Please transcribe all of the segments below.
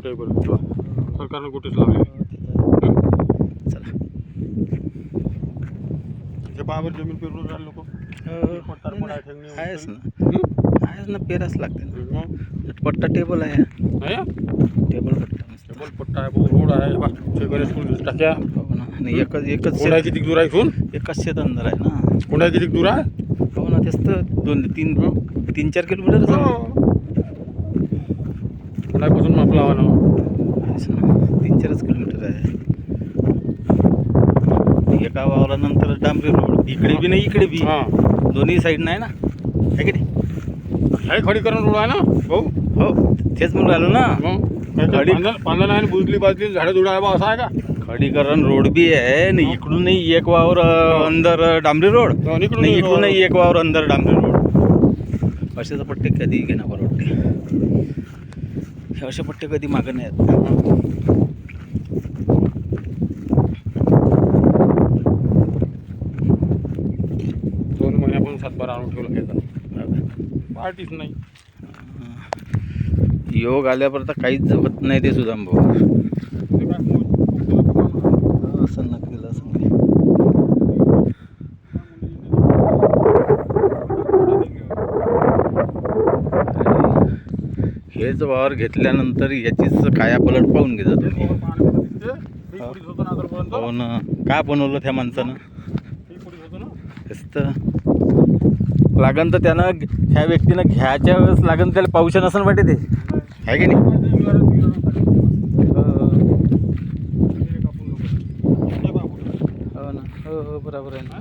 गोटे आहे बरं. सरकारनं गोटेच लावले. चला ते पावर जमीन पेरून राहिले लोक. आहेच ना पेराच लागते ना. पट्टा टेबल आहे, टेबल पट्टा मस्त. टेबल पट्टा आहे, रोड आहे बा. गणेश स्कूल टाक्या. हो ना. आणि एकच कोंडा किती दूर आहे इथून? एकच शेत अंदर आहे ना. कोंडा किती दूर आहे? हो ना. तेच तर 2-3-4 किलोमीटर कोंडापासून मापला हवा ना. 3-4 किलोमीटर आहे. एका वावरानंतर डांबरी रोड, इकडे बी नाही इकडे बी, दोन्ही साईड नाही ना, आहे की नाही? हे खडीकरण रोड आहे ना भाऊ. हो तेच म्हणून राहिलो ना. पांढरा आहे, बुजली बाजली झाडं झुडं आहे बा, असं आहे का? खडीकरण रोड बी आहे आणि इकडूनही एक वावर अंदर डांबरी रोड, नाही इकडूनही एक वावर अंदर डांबरी रोड. असेच पट्टे कधी घेणार बरं वाटते. हे असे पट्टे कधी मागं नाही आहेत. 2 महिन्यापासून 7-12 आणून ठेवलं घ्यायचा. पार्टीच नाही. योग आल्यावर तर काहीच होत नाही ते सुद्धा भाऊ. असं नक्कीच असं नाही. हेच वावर घेतल्यानंतर याचीच कायापलट पाहून घेता तुम्ही. हो ना. काय बनवलं त्या माणसानं? तेच तर लागन तर त्यानं, ह्या व्यक्तीनं घ्यायच्या वेळेस लागन त्याला पाऊस नसन वाटे ते, आहे की नाही? हो ना. हो बरोबर आहे ना.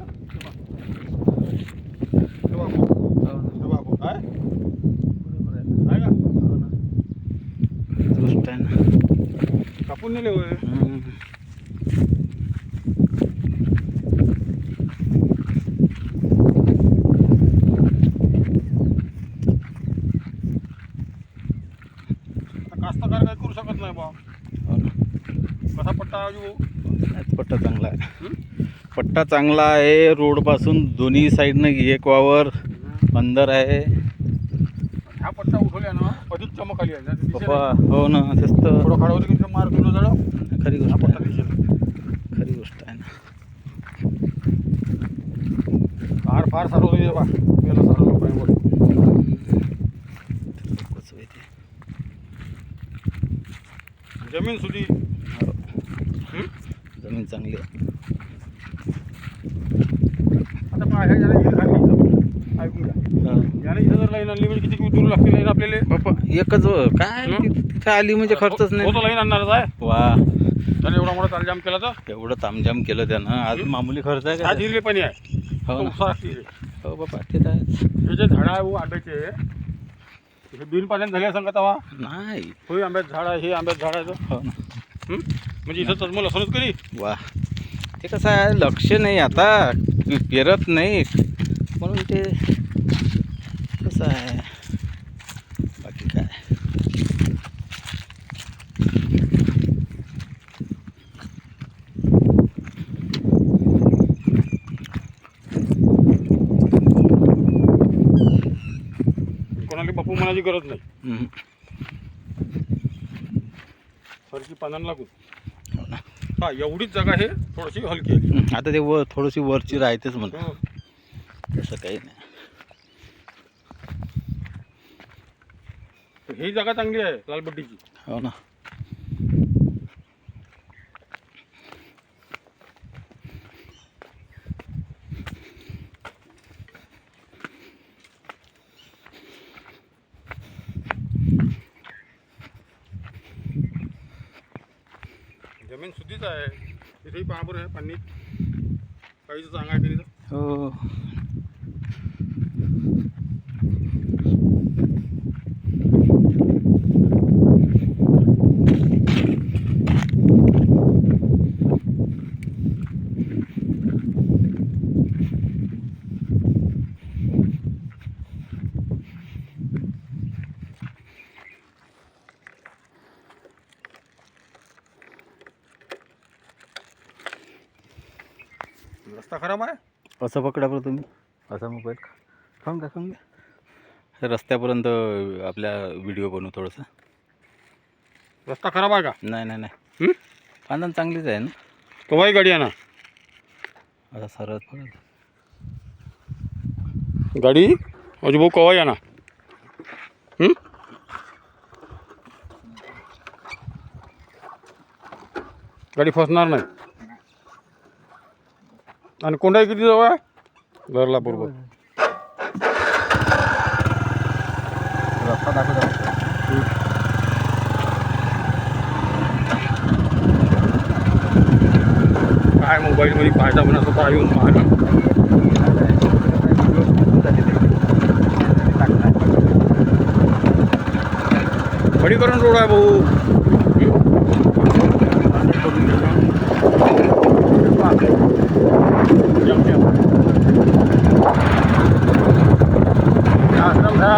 गोष्ट आहे ना. कापून नेले होय. कास्तकार काय करू शकत नाही बा. हो ना. कसा पट्टा पट्टा चांगला आहे. पट्टा चांगला आहे. रोडपासून दोन्ही साईडनं एक वावर अंदर आहे. ह्या पट्टा उठवल्या ना अधिक चमक आली आहे पप्पा. हो ना. तेच तर थोडं खाडावलं की मार तुला जळ. खरी हा गोष्ट पट्टा आहे. दिसेल. खरी गोष्ट आहे ना. फार सारं होईल बा. गेलं सारं लोक आहे बोल. जमीन सुधी. जमीन चांगली आहे. आता काय आहे याला हिर घातली ऐकून घ्या. याला इथं जर लाईन आणली म्हणजे किती दूर लागते लाईन आपल्याला? बाप्पा एकच काय तिथं आली म्हणजे खर्चच नाही. तो लाईन आणणारच आहे. वा. त्याने एवढा मोठा तालजाम केला तर एवढं तामझाम केलं त्यानं. आज मामूली खर्च आहे का? आज हिरले पाणी आहे. हो ना. हो बाबा ते तर आहेच. हे जे झाडं आहे आंब्याचे, हे बिन पाण्यात झाले सांगत हवा नाही. होय. आंब्याचं झाड आहे, हे आंब्याचं झाड आहे. हो ना. म्हणजे इथं तर मला असंच करी. वा. ते कसं आहे, लक्ष नाही आता, पेरत नाही म्हणून ते कसं आहे. बाकी काय कोणाला बापू म्हणायची गरज नाही. सारखी पानांना लागून. हो ना. हा एवढीच जागा आहे, थोडीशी हलकी आहे. आता ते थोडीशी वरची राहतेच म्हणा. तसं काही नाही. ही जागा चांगली आहे लालबट्टीची. हो ना. जमीन सुधीच आहे. इथेही पाहाबर आहे पाणी काहीच चांगला आहे तरी. हो. रस्ता खराब आहे. असं पकडा बरं तुम्ही. असा मोबाईल खाऊन घ्या. रस्त्यापर्यंत आपल्या व्हिडिओ बनवू थोडंसं. रस्ता खराब आहे का? नाही नाही नाही, हं? खानदान चांगलीच आहे ना. कवाही गाडी आहे ना आता सरळ पडेल. गाडी अजून भाऊ कवाही आहे ना. गाडी फसणार नाही. आणि कोंडाई किती जवळ आहे? घरला बरोबर. रस्ता दाखवतो. काय मोबाईलमध्ये फायदा म्हणा स्वतः येऊन पाहणं. खडीकरण रोड आहे भाऊ. आश्रम था